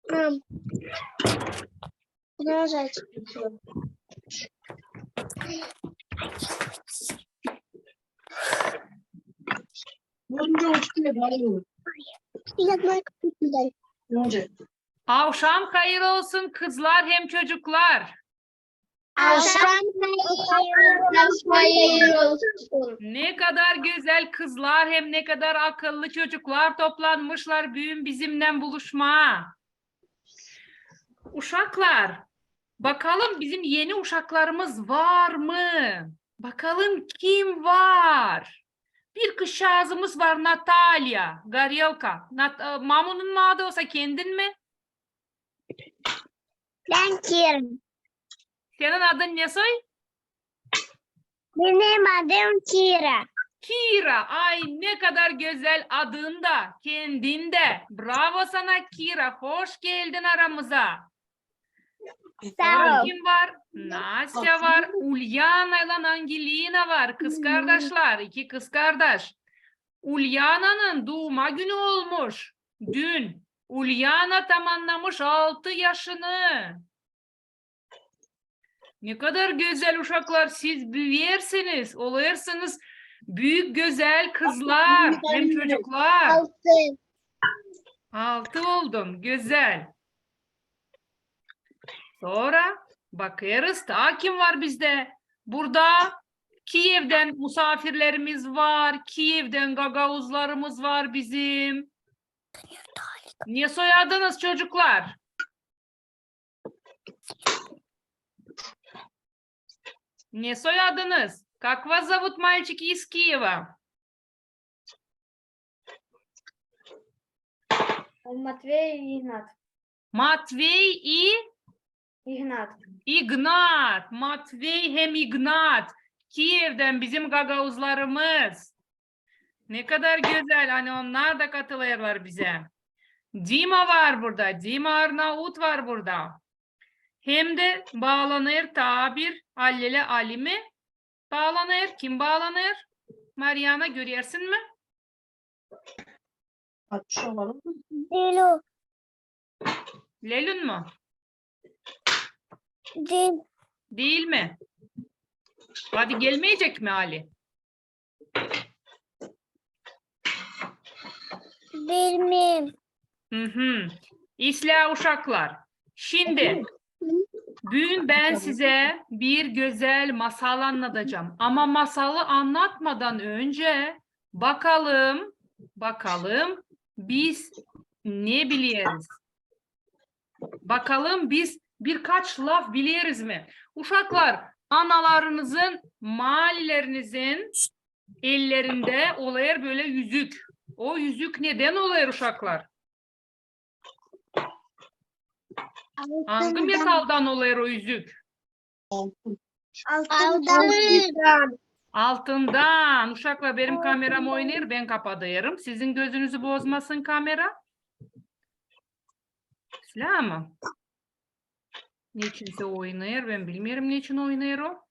Продолжать. Я знаю, как это дальше. Akşam hayır olsun kızlar hem çocuklar. Akşam hayır olsun. Ne kadar güzel kızlar hem ne kadar akıllı çocuklar toplanmışlar bugün bizimle buluşmaya. Uşaklar, bakalım bizim yeni uşaklarımız var mı? Bakalım kim var? Bir kızcağızımız var Natalya, Garyelka. Mamunun mu adı olsa kendin mi? Ben Kirim. Senin adın ne soy? Benim adım Kira. Kira. Ay ne kadar güzel adın da, kendin de. Bravo sana Kira. Hoş geldin aramıza. Sağ ol. Kim var? Nastya var. Ulyana ile Angelina var. Kız kardeşler. İki kız kardeş. Ulyana'nın doğuma günü olmuş. Dün. Ulyana tamamlamış 6 yaşını. Ne kadar güzel uşaklar. Siz büyüyersiniz. Olursunuz büyük güzel kızlar. Hem çocuklar. 6 oldun. Güzel. Sonra bakarız. Daha kim var bizde? Burada Kiev'den misafirlerimiz var. Kiev'den gagavuzlarımız var bizim. Ne soyadınız çocuklar? Ne soyadınız? Как вас зовут, мальчики из Киева? Матвей и Игнат. Matvey и Игнат. Ignat. Matvey hem Ignat. Kiev'den bizim gagavuzlarımız. Ne kadar güzel. Hani onlar da katılıyorlar bize. Dima var burada. Dima Arnavut var burada. Hem de bağlanır tabir Allele Ali mi? Bağlanır. Kim bağlanır? Mariana görüyorsun mu? Dilo. Lelun mu? Dil. Değil mi? Hadi gelmeyecek mi Ali? Bilmem. İsla uşaklar. Şimdi bugün ben size bir güzel masal anlatacağım. Ama masalı anlatmadan önce bakalım biz ne biliyoruz? Bakalım biz birkaç laf biliyoruz mi? Uşaklar, analarınızın, mahalilerinizin ellerinde oluyor böyle yüzük. O yüzük neden oluyor uşaklar? Hangi metaldan oluyor o yüzük? Altından. Altından. Uşaklar benim kameram oynar, ben kapatıyorum. Sizin gözünüzü bozmasın kamera. Ama niçinse oynar, ben bilmiyorum niçin oynar o.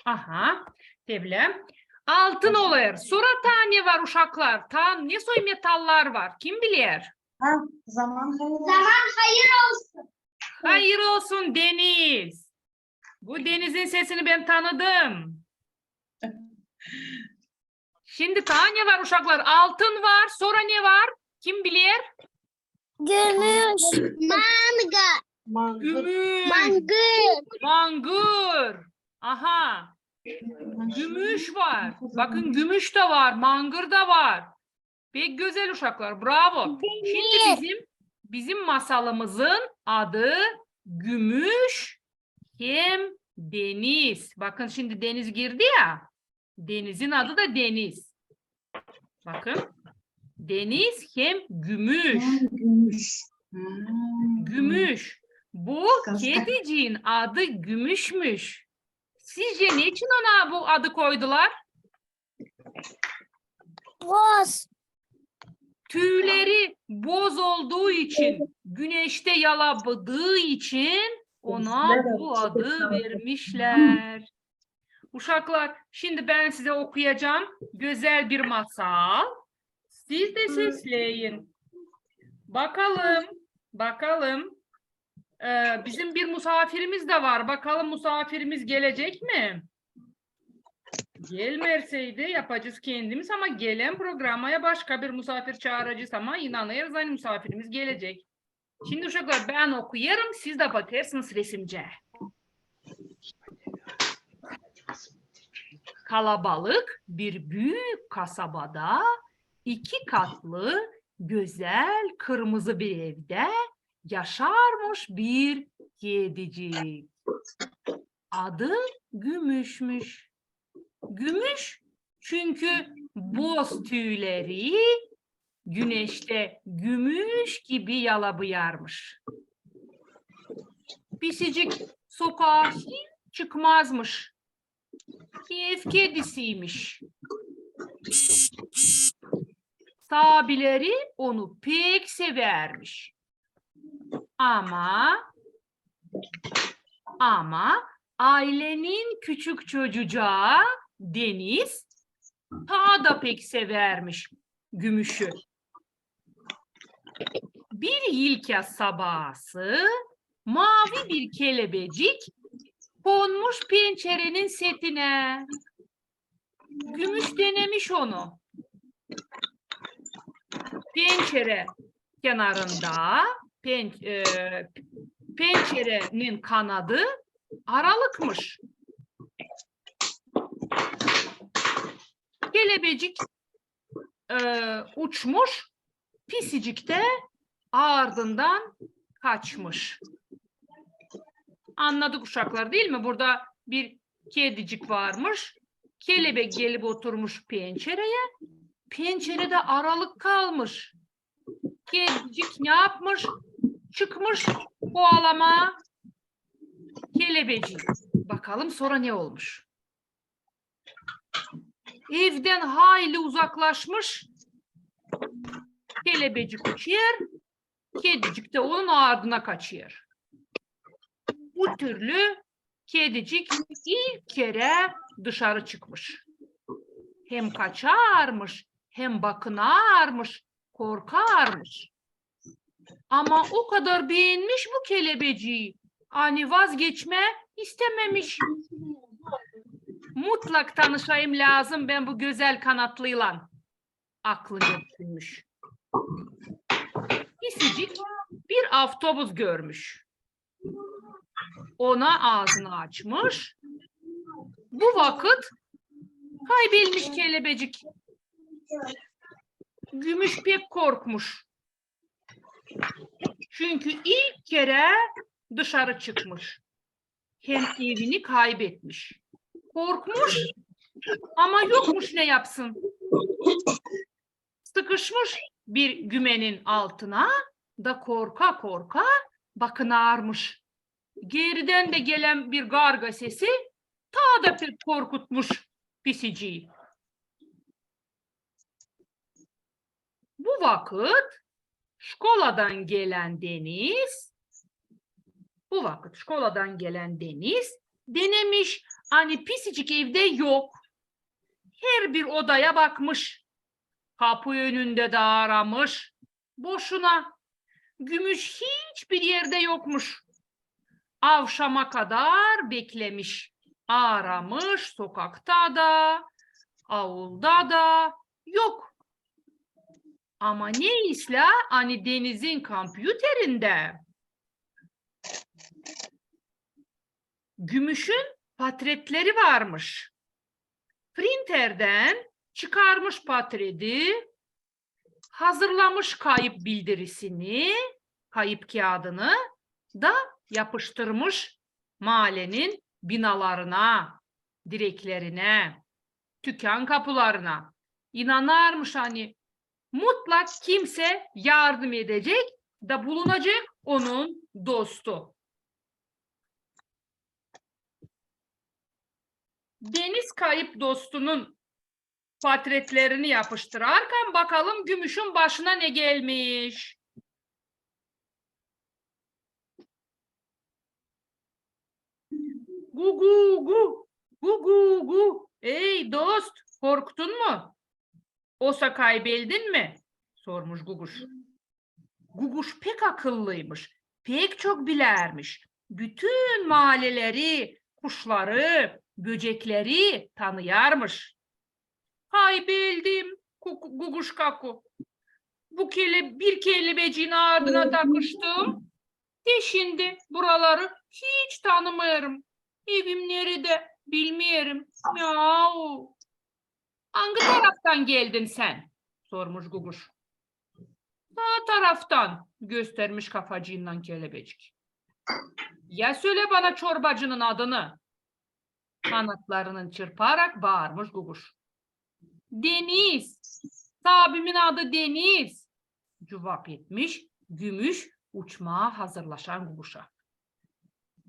Aha, tebile. Altın oluyor. Sonra tane var uşaklar. Ne soy metallar var? Kim bilir? Zaman hayır olsun. Hayır olsun Deniz. Bu Deniz'in sesini ben tanıdım. Şimdi tane var uşaklar. Altın var. Sonra ne var? Kim bilir? Gümüş. Gümüş. Mangır. Aha. Gümüş var. Bakın gümüş de var. Mangır da var. Pek güzel uşaklar. Bravo. Şimdi bizim masalımızın adı Gümüş hem Deniz. Bakın şimdi Deniz girdi ya. Deniz'in adı da Deniz. Bakın. Deniz hem Gümüş. Gümüş. Bu kediciğin adı Gümüşmüş. Sizce niçin ona bu adı koydular? Boz. Tüyleri boz olduğu için, güneşte yalabadığı için ona bu adı vermişler. Uşaklar, şimdi ben size okuyacağım güzel bir masal. Siz de sesleyin. Bakalım. Bizim bir misafirimiz de var. Bakalım misafirimiz gelecek mi? Gelmerseydi yapacağız kendimiz ama gelen programaya başka bir misafir çağıracağız ama inanıyoruz hani misafirimiz gelecek. Şimdi uşaklar ben okuyarım, siz de bakarsınız resimce. Kalabalık bir büyük kasabada 2 katlı güzel kırmızı bir evde yaşarmış bir kedicik. Adı Gümüşmüş. Gümüş çünkü boz tüyleri güneşte gümüş gibi yalabıyarmış. Pisicik sokağa hiç çıkmazmış. Ev kedisiymiş. Sahibileri onu pek severmiş. Ama ailenin küçük çocuğu Deniz ta da pek severmiş Gümüş'ü. Bir yılkı sabahı mavi bir kelebecik konmuş pencerenin setine. Gümüş denemiş onu. Pencere kenarında pencerenin kanadı aralıkmış. Kelebecik uçmuş, pisicik de ardından kaçmış. Anladık uşaklar değil mi? Burada bir kedicik varmış. Kelebek gelip oturmuş pencereye. Pencerede aralık kalmış. Kedicik ne yapmış? Çıkmış kovalama kelebeciği. Bakalım sonra ne olmuş? Evden hayli uzaklaşmış. Kelebecik uçuyor. Kedicik de onun ardına kaçıyor. Bu türlü kedicik ilk kere dışarı çıkmış. Hem kaçarmış, hem bakınarmış, korkarmış. Ama o kadar beğenmiş bu kelebeciyi. Hani vazgeçme istememiş. Mutlak tanışayım lazım ben bu güzel kanatlıyla. Aklınca düşünmüş. Pisicik bir avtobus görmüş. Ona ağzını açmış. Bu vakit kaybelmiş kelebecik. Gümüş pek korkmuş. Çünkü ilk kere dışarı çıkmış. Hem evini kaybetmiş. Korkmuş ama yokmuş ne yapsın. Sıkışmış bir gümenin altına da korka korka bakınarmış. Geriden de gelen bir garga sesi ta da pek korkutmuş pisiciyi. Bu vakit şkoladan gelen Deniz denemiş. Hani pisicik evde yok. Her bir odaya bakmış. Kapı önünde de aramış. Boşuna. Gümüş hiçbir yerde yokmuş. Akşama kadar beklemiş. Aramış sokakta da, avulda da yok. Ama neyse hani Deniz'in kompüterinde Gümüş'ün portretleri varmış. Printerden çıkarmış portreti, hazırlamış kayıp bildirisini, kayıp kağıdını da yapıştırmış mahallenin binalarına, direklerine, dükkan kapılarına. İnanarmış hani mutlak kimse yardım edecek da bulunacak onun dostu. Deniz kayıp dostunun portretlerini yapıştırarken bakalım Gümüş'ün başına ne gelmiş. Gu gu gu, gu gu gu. Ey dost, korktun mu? Osa kaybildin mi? Sormuş Guguş. Guguş pek akıllıymış. Pek çok bilermiş. Bütün mahalleleri, kuşları, böcekleri tanıyarmış. Kaybildim Guguş kaku. Bir kelimeciğin ardına takıştım. Şimdi buraları hiç tanımıyorum. Evim nerede bilmiyorum. Miau. Hangi taraftan geldin sen? Sormuş Guguş. Sağ taraftan göstermiş kafacığından kelebecik. Ya söyle bana çorbacının adını. Kanatlarının çırparak bağırmış Guguş. Deniz. Sahibimin adı Deniz. Cevap etmiş Gümüş uçmaya hazırlaşan Guguş'a.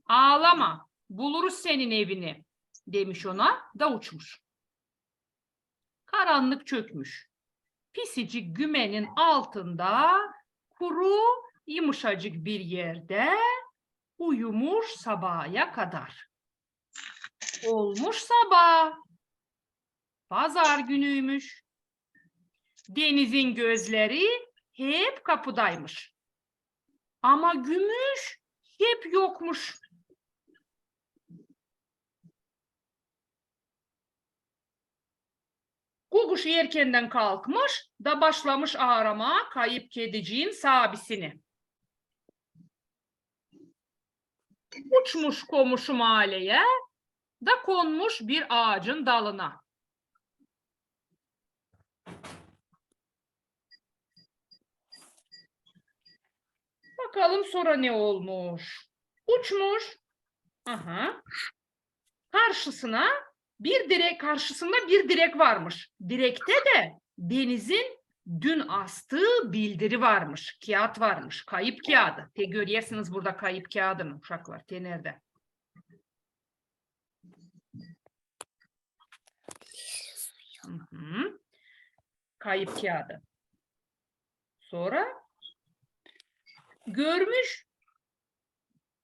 Ağlama, buluruz senin evini demiş ona da uçmuş. Karanlık çökmüş. Pisicik gümenin altında kuru yumuşacık bir yerde uyumuş sabaha kadar. Olmuş sabah. Pazar günüymüş. Denizin gözleri hep kapıdaymış. Ama Gümüş hep yokmuş. Guguş erkenden kalkmış da başlamış arama kayıp kediciğin sahibisini. Uçmuş komşu mahalleye da konmuş bir ağacın dalına. Bakalım sonra ne olmuş? Uçmuş. Aha. Karşısında bir direk varmış. Direkte de Deniz'in dün astığı bildiri varmış. Kağıt varmış. Kayıp kağıdı. Görüyorsunuz burada kayıp kağıdını uşaklar. Nerede? Hı-hı. Kayıp kağıdı. Sonra görmüş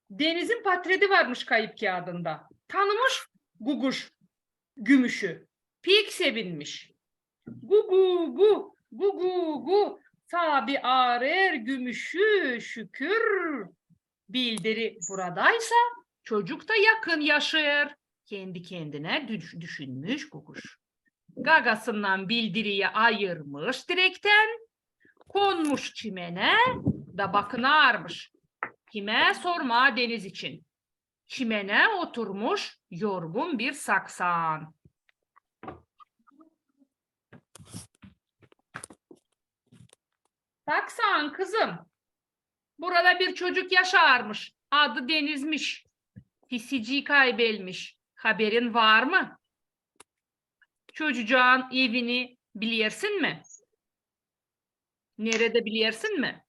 Deniz'in portreti varmış kayıp kağıdında. Tanımış Guguş Gümüş'ü. Pek sevinmiş. Gugu gu, gugu gu, sabi arer Gümüş'ü şükür. Bildiri buradaysa çocuk da yakın yaşır. Kendi kendine düşünmüş Guguş. Gagasından bildiriyi ayırmış direkten, konmuş çimene da bakınarmış. Kime sorma Deniz için. Çimene oturmuş yorgun bir saksan. Saksan kızım. Burada bir çocuk yaşarmış. Adı Deniz'miş. Pisiciyi kaybelmiş. Haberin var mı? Çocuğun evini bilirsin mi? Nerede bilirsin mi?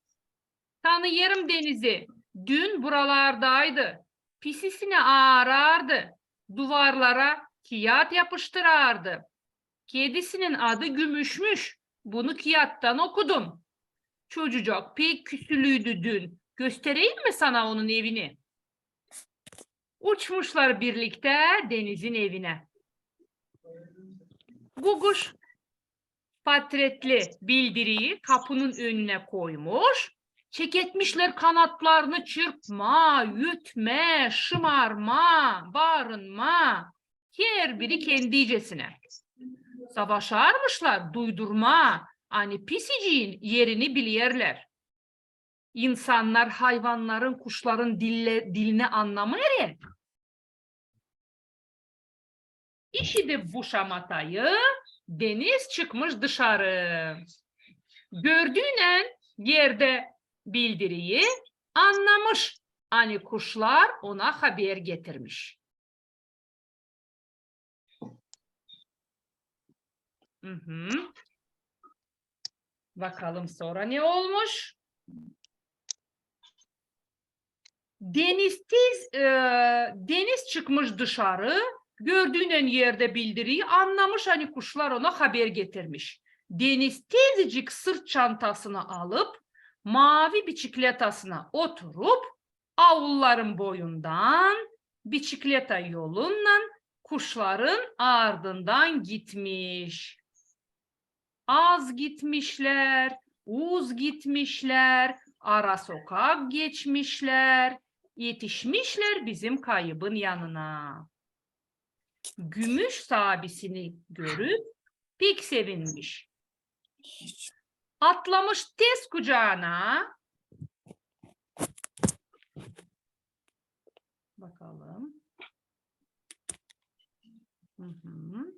Tanıyarım Deniz'i. Dün buralardaydı. Pisisini ağarardı. Duvarlara kağıt yapıştırardı. Kedisinin adı Gümüşmüş. Bunu kağıttan okudum. Çocuk pek küsülüydü dün. Göstereyim mi sana onun evini? Uçmuşlar birlikte Deniz'in evine. Guguş portretli bildiriyi kapının önüne koymuş. Çeketmişler kanatlarını çırpma, yütme, şımarma, bağırınma. Her biri kendicesine. Savaşarmışlar, duydurma. Hani pisiciğin yerini bilirler. İnsanlar hayvanların, kuşların dilini anlamıyor ya. İşi de bu şamatayı Deniz çıkmış dışarı. Gördüğünen yerde bildiriyi anlamış. Hani kuşlar ona haber getirmiş. Hı-hı. Bakalım sonra ne olmuş? Deniz çıkmış dışarı. Gördüğünen yerde bildiriyi anlamış. Hani kuşlar ona haber getirmiş. Deniz tezecik sırt çantasını alıp mavi biçikletasına oturup avulların boyundan biçikleta yolundan kuşların ardından gitmiş. Az gitmişler, uz gitmişler, ara sokak geçmişler, yetişmişler bizim kaybın yanına. Gümüş sabisini görüp pek sevinmiş. Atlamış tez kucağına. Bakalım. Hı hı.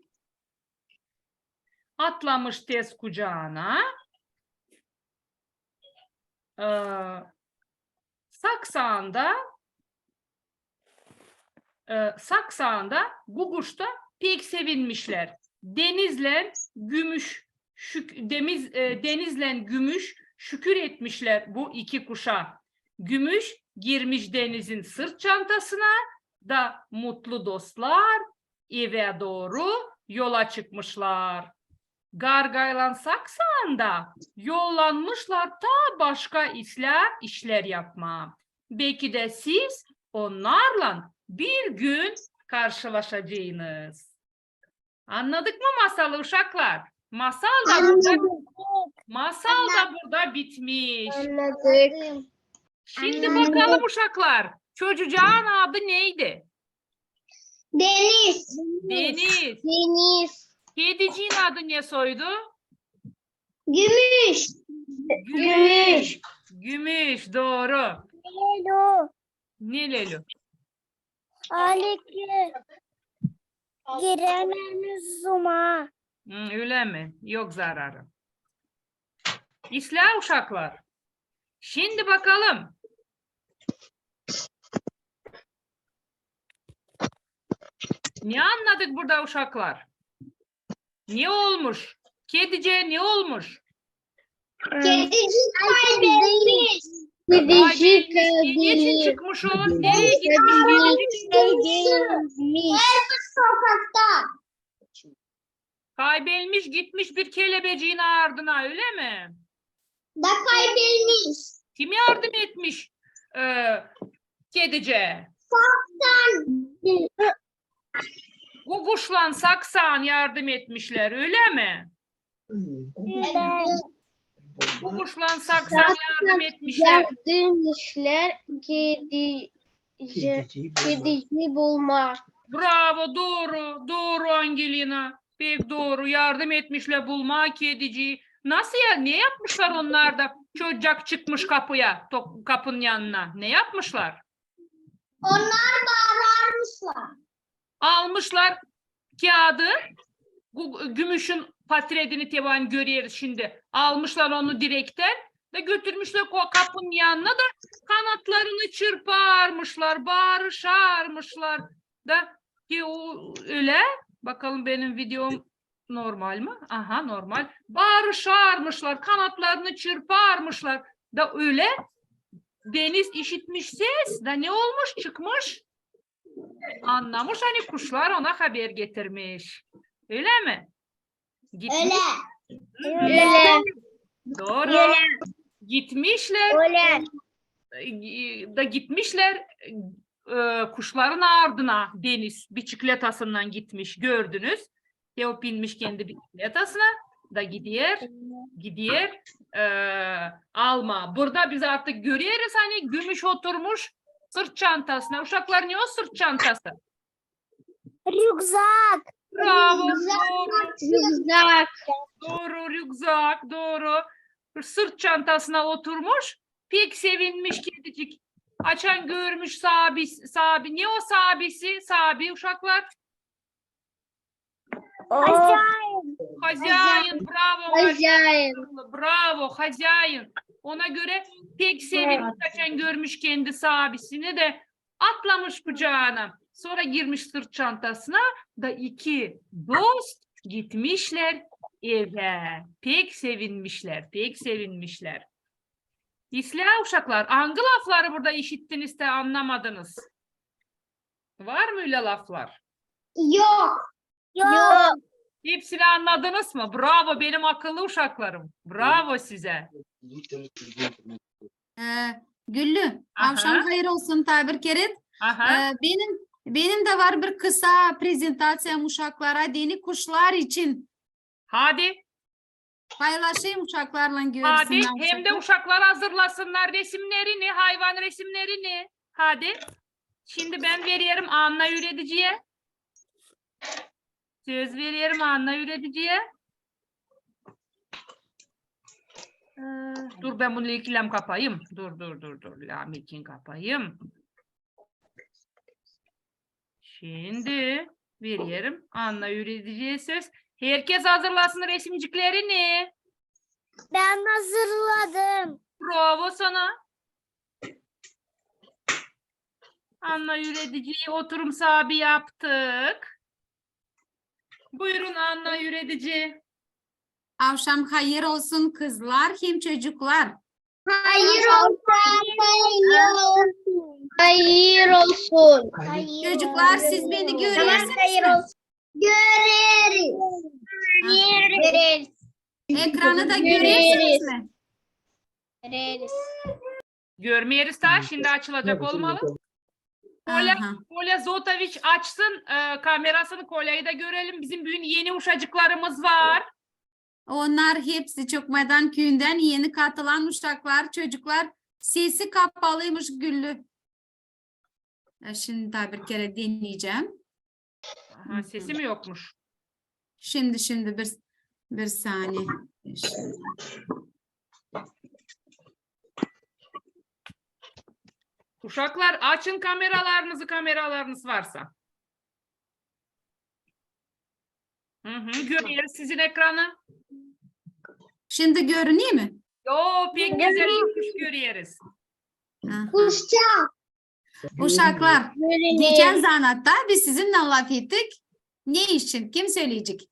Atlamış tez kucağına. Saksağında Guguş'ta pek sevinmişler. Denizle Gümüş şükür etmişler bu iki kuşa. Gümüş girmiş denizin sırt çantasına da mutlu dostlar eve doğru yola çıkmışlar. Gargaylan saksağında yollanmışlar ta başka işler yapma. Belki de siz onlarla bir gün karşılaşacağınız. Anladık mı masalı uşaklar? Masal da burada bitmiş. Anladık. Şimdi bakalım uşaklar. Çocuğun adı neydi? Deniz. Deniz. Deniz. Kediciğin adı ne soydu? Gümüş. Gümüş. Gümüş doğru. Lelo. Ne Leylo? Aleki. Girememiz zuma. Öyle mi? Yok zararı. İslah uşaklar. Şimdi bakalım. Ne anladık burada uşaklar? Ne olmuş? Kedice ne olmuş? Kedicik kaybetmiş. Kaybetmiş. Niçin çıkmış o? Nereye gitmiş kedicik? Sokakta. Kaybetmiş gitmiş bir kelebeciğin ardına öyle mi? Da kaybetmiş. Kim yardım etmiş kedice? Guguşlan saksan yardım etmişler öyle mi? Guguşlan saksan yardım etmişler. Demişler kedici bulma. Bravo doğru Angelina. Pek doğru yardım etmişler bulma kediciyi. Nasıl ya? Ne yapmışlar onlar da? Çocuk çıkmış kapıya, kapının yanına. Ne yapmışlar? Onlar bağırmışlar. Almışlar kağıdı. Gümüşün patredini tevan görüyoruz şimdi. Almışlar onu direkten ve götürmüşler kapının yanına da kanatlarını çırparmışlar, bağırışarmışlar da ki o öyle. Bakalım benim videom normal mi? Aha normal. Bağırışarmışlar, kanatlarını çırparmışlar da öyle. Deniz işitmiş ses da ne olmuş çıkmış? Anlamış hani kuşlar ona haber getirmiş. Öyle mi? Gitmiş. Öyle. Doğru. Gitmişler. Öyle. Gitmişler kuşların ardına deniz biçikletasından gitmiş gördünüz. O binmiş kendi biçikletasına da gidiyor alma. Burada biz artık görüyoruz hani Gümüş oturmuş sırt çantasına. Uşaklar ne o sırt çantası? Rükzak. Bravo. Rükzak. Doğru rükzak doğru. Sırt çantasına oturmuş. Pek sevinmiş kedicik. Açan görmüş sabi. Ne o sabisi? Sabi uşaklar. Hacayın. Bravo. Bravo hacayın. Ona göre pek sevinmiş. Açan görmüş kendi sabisini de atlamış kucağına. Sonra girmiş sırt çantasına da iki dost gitmişler eve. Pek sevinmişler. İslah uşaklar, hangi lafları burada işittiniz de anlamadınız? Var mı öyle laflar? Yok. Hepsini anladınız mı? Bravo benim akıllı uşaklarım. Bravo size. Güllü, Aha. akşam hayır olsun tabir kerit. Aha. Benim de var bir kısa prezentasyon uşaklara deni kuşlar için. Hadi. Paylaşayım uşaklarla Hadi görsünler. hem de uşaklar hazırlasınlar resimlerini, hayvan resimlerini. Hadi. Şimdi ben veriyorum Anna Üretici'ye. Söz veriyorum Anna Üretici'ye. Dur ben bunu ikilem kapayım. Dur. Lamik'in kapayım. Şimdi veriyorum Anna Üretici'ye söz. Herkes hazırlasın resimciklerini. Ben hazırladım. Bravo sana. Anna Üretici'yi oturum sahibi yaptık. Buyurun Anna Üretici. Akşam hayır olsun kızlar hem çocuklar. Hayır olsun. Hayır olsun. Çocuklar siz beni görüyorsunuz mu? Göreriz. Göreriz. Ekranı da görüyorsunuz mu? Göreriz. Görmeyeriz daha şimdi açılacak olmalı. Aha. Kolya Zotoviç açsın kamerasını, Kolya'yı da görelim. Bizim bugün yeni uşacıklarımız var. Onlar hepsi Çokmadan köyünden yeni katılan uşaklar, çocuklar. Sesi kapalıymış Güllü. Şimdi daha bir kere deneyeceğim. Aha, sesi mi yokmuş? Şimdi bir saniye. Uşaklar açın kameralarınız varsa. Görüyoruz sizin ekranı. Şimdi görünüyor mu? Yo pek güzel olmuş görüyoruz. Aha. Kuşçak. Uşaklar, Göreriz. geçen zanatta biz sizinle laf ettik. Ne için? Kim söyleyecek?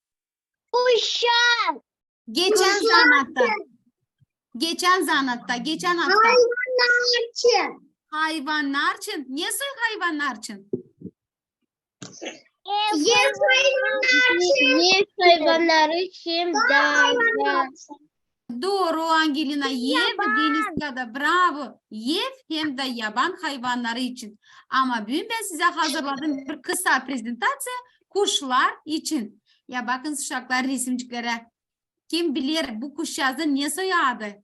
Kuşçak. Geçen zanatta, geçen hafta. Hayvanlar için. Hayvanlar için. Niye söyle hayvanlar için? Yes, hayvanlar için. Yes, hayvanlar için. Doğru Angelina. Yev Denizka'da bravo. Yev hem de yaban hayvanları için. Ama bugün ben size hazırladım bir kısa prezentasyonu kuşlar için. Ya bakın uşaklar resimciklere. Kim bilir bu kuşcağızın ne soyadı?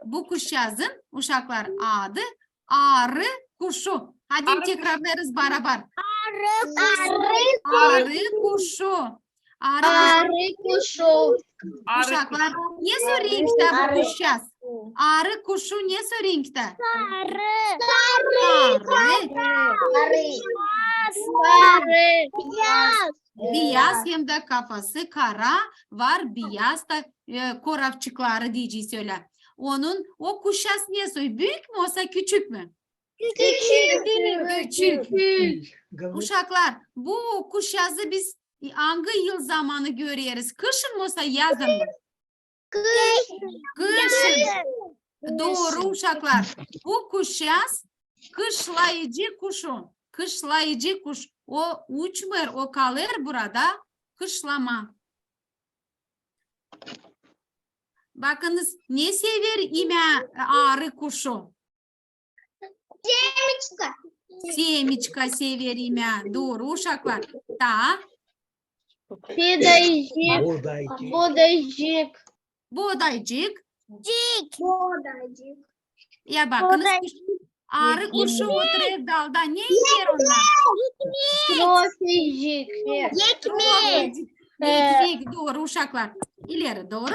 Bu kuşcağızın uşaklar adı arı kuşu. Hadi Arı tekrarlarız beraber. Arı Arı kuşu. Arı kuşu. Uşaklar ne sorayım işte bu kuşcağız? Arı kuşu ne sorayım işte? Arı. Arı. Beyaz. Beyaz hem de kafası kara var. Beyaz da koravçıkları diyeceğiz öyle. O kuşcağız ne soruyor? Büyük mü olsa küçük mü? Küçük. Uşaklar bu kuşcağızı biz hangi yıl zamanı görüyoruz? Kışın mı olsa yazın mı? Kışın. Doğru uşaklar. Bu kuşcağız kışlayıcı kuşu. Kışlayıcı kuş. O uçmuyor, o kalır burada. Kışlama. Bakınız ne sever arı kuşu? Semiçka sever Doğru uşaklar. Da. Bodaycık. Buğdaycık. Bodaycık. Ya bakınız arı kuşu oturuyor dalda. Ne yer onlar? Profecik. Ekmek doğru uşaklar. İleri doğru.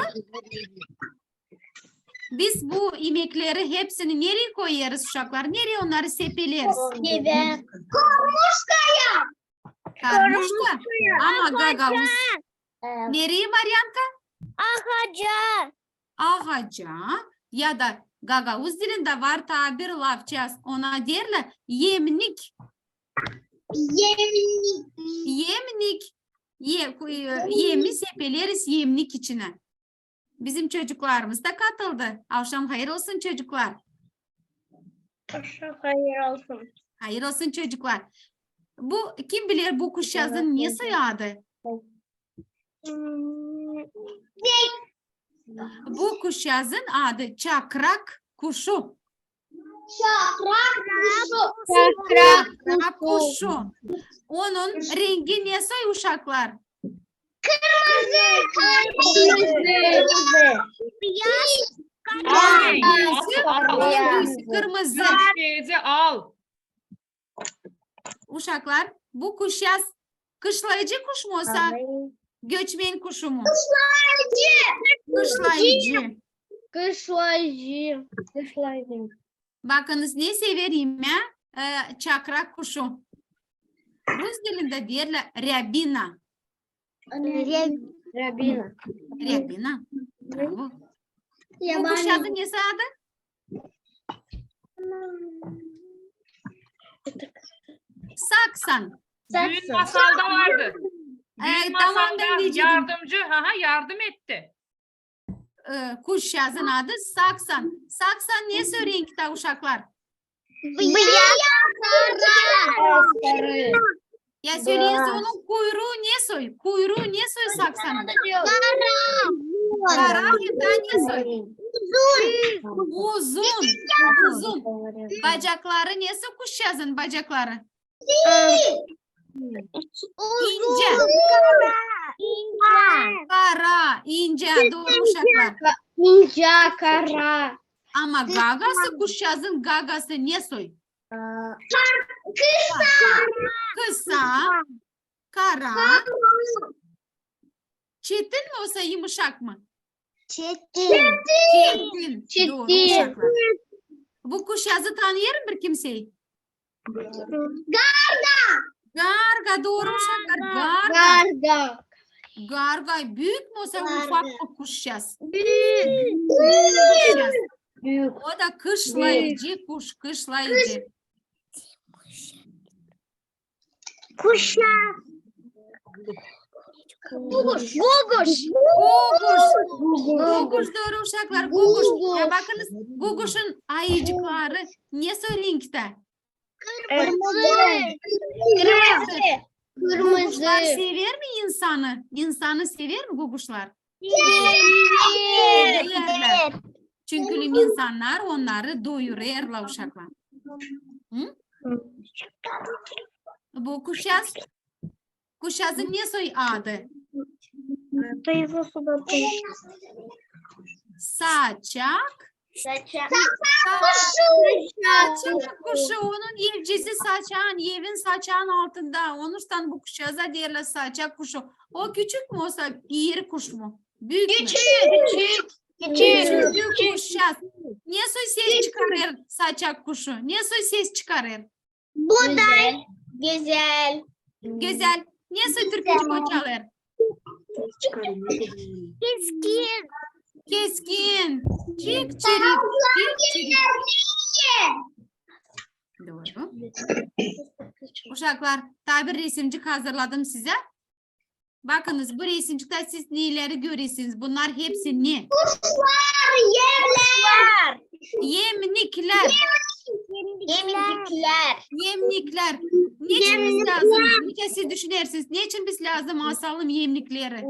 Biz bu yemekleri hepsini nereye koyarız uşaklar? Nereye onları sepeleriz? Karmuşka. Ama gagavuz. Nereye Maryanka? Ağaca ya da gagavuz dilinde var tabir lafçaz. Ona derler yemlik. Yemlik. Yemi sepeleriz yemlik içine. Bizim çocuklarımız da katıldı. Akşam hayır olsun çocuklar. Hayır olsun. Hayır olsun çocuklar. Bu kim bilir bu kuşcağızın ne soyadı? Bu kuşcağızın adı çakrak kuşu. Çakrak kuşu. Onun rengi ne soy uşaklar? Al rengi. Kırmızı, Al. hangisi? Kırmızı. Teyze al. Uşaklar, bu kuş yaz kışlayıcı kuş mu olsa göçmen kuşu mu? Kışlayıcı. Kışlayıcı. Bakınız ne severim ya? Çakrak kuşu. Rus dilinde derler rябина. Rabina. Rябина. Bravo. Bu kuş yazı nesi adı? Saksan. Düğün masalda vardı. Düğün Tamam, ben masalda diyeceğim. yardımcı yardım etti. Kuş yazın adı saksan. Saksan ne söyleyin kita uşaklar? Ya söyleyiniz onun kuyruğu ne soy? Kuyruğu ne soy saksanın? Kara hem de ne soy? Uzun. Uzun. Bacakları nesi kuş yazın bacakları? İnce. Kara, ince. Doğru uşaklar. İnce kara. Ama gagası kuş yazın gagası ne soy? Kısa. Kara. Çetin mi olsa yumuşak mı? Çetin. Doğru uşaklar. Bu kuş yazı tanıyorum bir kimseyi. Garga doğru uşaklar. Garga. Garga. Garga büyük mü olsa ufak mı kuş yaz? Büyük. O da kışlayıcı kuş, kışlayıcı. Guguş. Guguş doğru uşaklar. Guguş. Ya bakınız Guguş'un ayıcıkları ne söyleyin ki de? Guguşlar sever mi insanı? İnsanı sever mi guguşlar? Severler. Çünkü insanlar onları doyururlar uşaklar. Hı? Bu kuşazın ne soy adı? Saçak. Saçak kuşu onun evcisi saçağın, evin saçağın altında. Onursan bu kuşaza derler saçak kuşu. O küçük mü olsa iri kuş mu? Büyük mü? Küçük kuşaz. Niye soy ses çıkarır saçak kuşu? Niye soy ses çıkarır? Güzel. Güzel. Niye soy türkü çalar? Keskin. Çik çirip. Çik çirip. Doğru. Uşaklar, tabi resimcik hazırladım size. Bakınız bu resimcikte siz neleri görüyorsunuz? Bunlar hepsi ne? Yemlikler. Yemlikler. Niçin biz lazım? Ne siz düşünürsünüz? Niçin biz lazım asalım yemlikleri?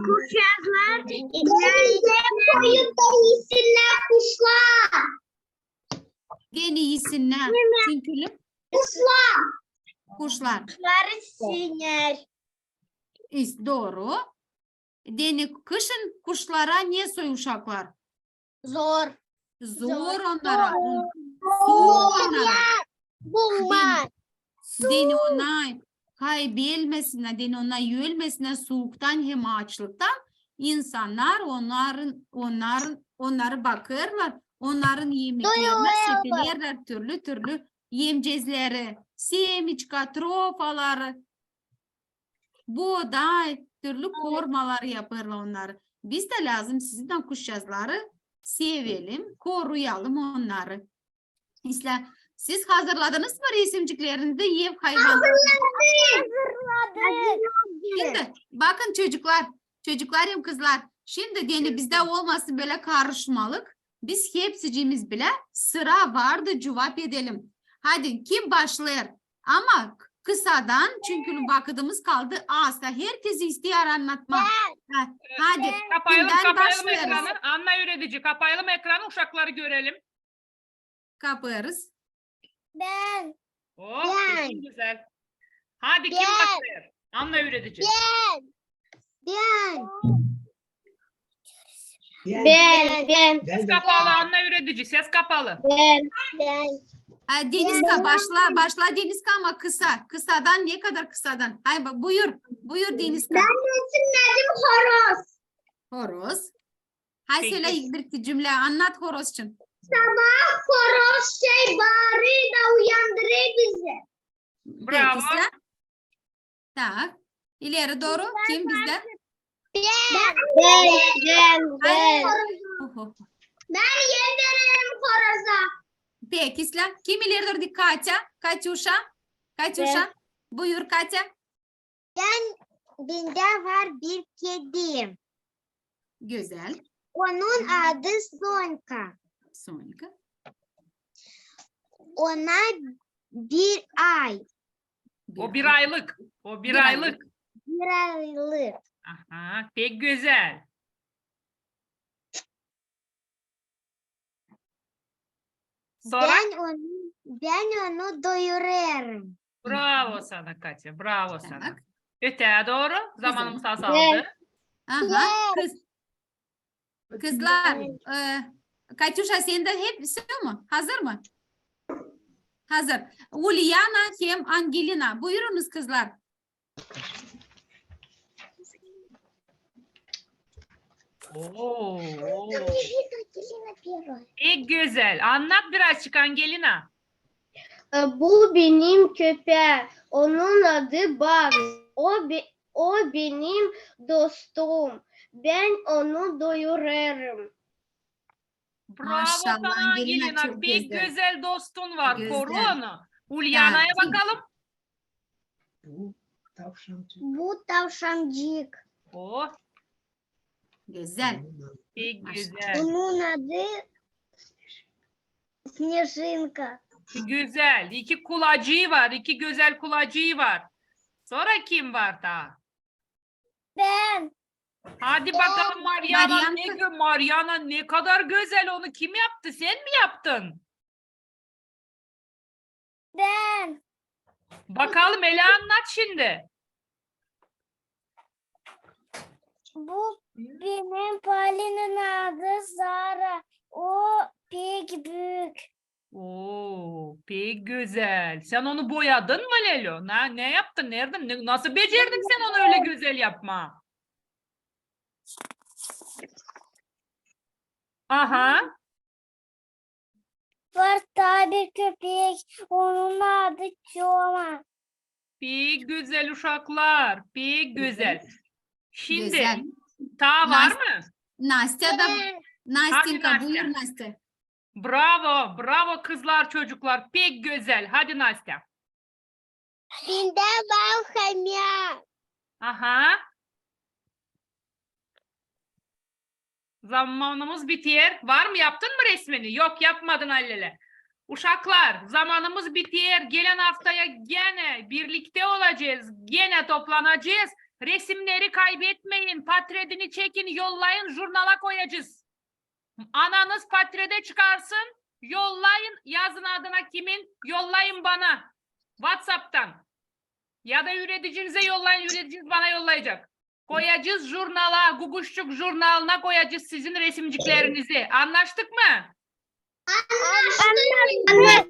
Kuşaklar içinde koyup da yesinler kuşlar. Gene iyisinler. Çünkü Kuşlar. kuşlar. Kuşları sinir. Doğru. Deni kışın kuşlara ne soy uşaklar? Zor. Zor onlara. Soğuk onlara. Bulmak. Deni ona kaybelmesine, deni ona yölmesine soğuktan hem açlıktan insanlar onları bakırlar. Onların yemeklerine sepelerler türlü türlü yemcezleri, semiçka, trofaları, buğday, türlü kormalar yaparlar onları. Biz de lazım sizinle kuşcazları sevelim, koruyalım onları. İşte siz hazırladınız mı resimciklerinde ev hayvanları? Şimdi bakın çocuklar hem kızlar. Şimdi gene bizde olmasın böyle karışmalık. Biz hepsicimiz bile sıra vardı cevap edelim. Hadi kim başlar? Ama kısadan çünkü vaktimiz kaldı az. Herkes istiyor anlatma. Hadi Kapayalım kimden ekranı. başlarız? Anna öğretici. Kapayalım ekranı uşakları görelim. Kapıyoruz. Ben. Oh, çok güzel. Hadi kim Ben. başlıyor? Anla öğretici. Ben. Ben. Ses kapalı Anla öğretici. Ses kapalı. Ben. Denizka başla Denizka ama kısa. Kısadan ne kadar kısadan? Hay buyur. Buyur Denizka. Resimledim horoz. Horoz. Hay Peki. söyle bir cümle anlat horozçun. Sabah horoz bağırıyor da uyandırıyor bizi. Bravo. Peki sen? Tak. İleri doğru. Kim bizde? Ben. Oho. Ben yem veririm horoza. Peki İslam. Kim ileri doğru? Katya. Katyuşa. Katyuşa. Buyur Katya. Bende var bir kedim. Güzel. Onun adı Sonka. Sonika. Ona bir ay. O bir aylık. O bir Bir aylık. Bir aylık. Aha, pek güzel. Sonra Ben onu doyuruyorum. bravo sana Katya. Bravo sana. Tak. Öteye doğru. Zamanımız azaldı. Aha. Kızlar. Katyuşa sende hepsi mi? Hazır mı? Hazır. Uliana hem Angelina. Buyurunuz kızlar. Oo. Pek güzel. Anlat birazcık Angelina. Bu benim köpeğim. Onun adı Bak. O benim dostum. Ben onu doyururum. Bravo Maşallah, sana Angelina, Angelina. çok Pek güzel. güzel dostun var. Güzel. Koru onu. Ulyana'ya Tak. bakalım. Bu tavşancık. Oh, Güzel. pek Maşallah. güzel. Onun adı Snežinka. Güzel. İki kulacığı var. İki güzel kulacığı var. Sonra kim var daha? Ben. Hadi bakalım Mariana. Mariana. Mariana ne kadar güzel, onu kim yaptı? Sen mi yaptın? Ben. Bakalım Ela, anlat şimdi. Bu benim Palin'in adı Zara. O pek büyük. Oo, pek güzel. Sen onu boyadın mı Lelo? Ne yaptın? Nereden? Nasıl becerdin sen onu öyle güzel yapma? Aha. Var daha bir köpek. Onun adı Çoma. Pek güzel uşaklar. Pek güzel. Şimdi Güzel. ta var mı? Nastya da. Nastinka Nastya. buyur Nastya. Bravo. Bravo kızlar, çocuklar. Pek güzel. Hadi Nastya. Binde var Hamya. Aha. Zamanımız bitiyor. Var mı? Yaptın mı resmini? Yok, yapmadın Allele. Uşaklar, zamanımız bitiyor. Gelen haftaya gene birlikte olacağız. Gene toplanacağız. Resimleri kaybetmeyin. Patredini çekin, yollayın, jurnala koyacağız. Ananız patrede çıkarsın. Yollayın. Yazın adına kimin? Yollayın bana. WhatsApp'tan. Ya da üreticinize yollayın. Üreticiniz bana yollayacak. Koyacağız jurnala, Guguşçuk jurnalına koyacağız sizin resimciklerinizi. Anlaştık mı? Anne.